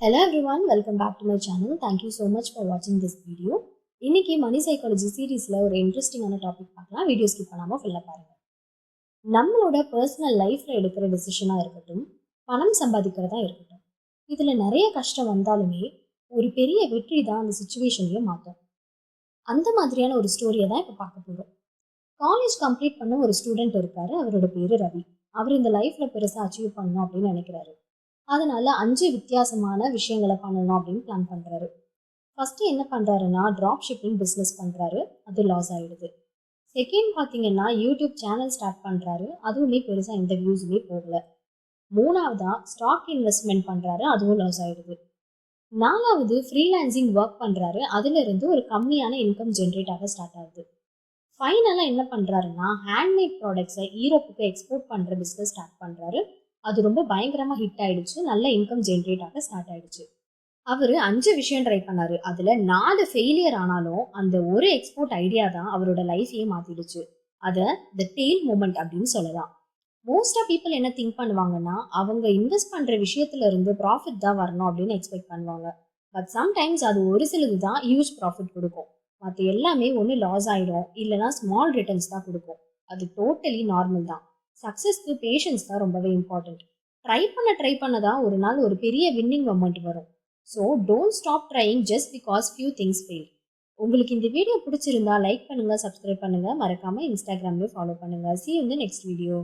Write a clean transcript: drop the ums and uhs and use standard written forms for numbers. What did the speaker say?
Hello everyone, welcome back to my channel. Thank you so much for watching this video. இன்னைக்கு மணி psychology சீரீஸ்ல ஒரு இன்ட்ரெஸ்டிங்கான topic பார்க்கலாம். Video skip பண்ணாம ஃபுல்லா பாருங்க. நம்மளோட பர்சனல் லைஃப்ல எடுக்கிற டிசிஷனா இருக்கட்டும், பணம் சம்பாதிக்கிறதா இருக்கட்டும், இதுல நிறைய கஷ்டம் வந்தாலுமே ஒரு பெரிய வெற்றி தான் அந்த சுச்சுவேஷனையே மாற்றும். அந்த மாதிரியான ஒரு ஸ்டோரியை தான் இப்போ பார்க்க போறோம். காலேஜ் கம்ப்ளீட் பண்ண ஒரு ஸ்டூடெண்ட் இருக்காரு. அவரோட பேரு ரவி. அவர் இந்த லைஃப்ல பெருசா அச்சீவ் பண்ணணும் அப்படின்னு நினைக்கிறாரு. அதனால 5 வித்தியாசமான விஷயங்களை பண்ணணும் அப்படின்னு பிளான் பண்றாரு. ஃபர்ஸ்ட் என்ன பண்றாருன்னா ட்ராப் ஷிப்பிங் பிஸ்னஸ் பண்றாரு. அது லாஸ் ஆயிடுது. செகண்ட் பாத்தீங்கன்னா யூடியூப் சேனல் ஸ்டார்ட் பண்றாரு. அதுவுமே பெருசா எந்த வியூஸுமே போகல. மூணாவதா ஸ்டாக் இன்வெஸ்ட்மெண்ட் பண்றாரு. அதுவும் லாஸ் ஆயிடுது. நாலாவது ஃப்ரீலான்சிங் ஒர்க் பண்றாரு. அதுல இருந்து ஒரு கம்மியான இன்கம் ஜென்ரேட் ஆக ஸ்டார்ட் ஆகுது. ஃபைனலா என்ன பண்றாருன்னா ஹேண்ட்மேட் ப்ராடக்ட்ஸை யூரோப்புக்கு எக்ஸ்போர்ட் பண்ற பிஸ்னஸ் ஸ்டார்ட் பண்றாரு. அது ரொம்ப பயங்கரமா ஹிட் ஆயிடுச்சு. நல்ல இன்கம் ஜென்ரேட் ஆக ஸ்டார்ட் ஆயிடுச்சு. அவரு 5 விஷயம் ட்ரை பண்ணாரு. அதுல 4 ஃபெயிலியர் ஆனாலும் அந்த ஒரு எக்ஸ்போர்ட் ஐடியா தான் அவரோட லைஃபையே மாத்திடுச்சு. அத த டெயில் மூமெண்ட் அப்படின்னு சொல்லலாம். மோஸ்டா பீப்புள் என்ன திங்க் பண்ணுவாங்கன்னா அவங்க இன்வெஸ்ட் பண்ற விஷயத்துல இருந்து ப்ராஃபிட் தான் வரணும் அப்படின்னு எக்ஸ்பெக்ட் பண்ணுவாங்க. பட் சம்டைம்ஸ் அது ஒரு சிலது தான் ஹியூஜ் ப்ராஃபிட் கொடுக்கும். மற்ற எல்லாமே ஒன்று லாஸ் ஆயிடும், இல்லைனா ஸ்மால் ரிட்டர்ன்ஸ் தான் கொடுக்கும். அது டோட்டலி நார்மல் தான். சக்ஸஸ்க்கு பேஷன்ஸ் தான் ரொம்பவே இம்பார்ட்டன்ட். ட்ரை பண்ண தான் ஒரு நாள் ஒரு பெரிய வின்னிங் மொமெண்ட் வரும். So don't stop trying just because few things fail. உங்களுக்கு இந்த வீடியோ பிடிச்சிருந்தா லைக் பண்ணுங்க, சப்ஸ்கிரைப் பண்ணுங்க, மறக்காம இன்ஸ்டாகிராம்லயும் ஃபாலோ பண்ணுங்க. See you in the next video.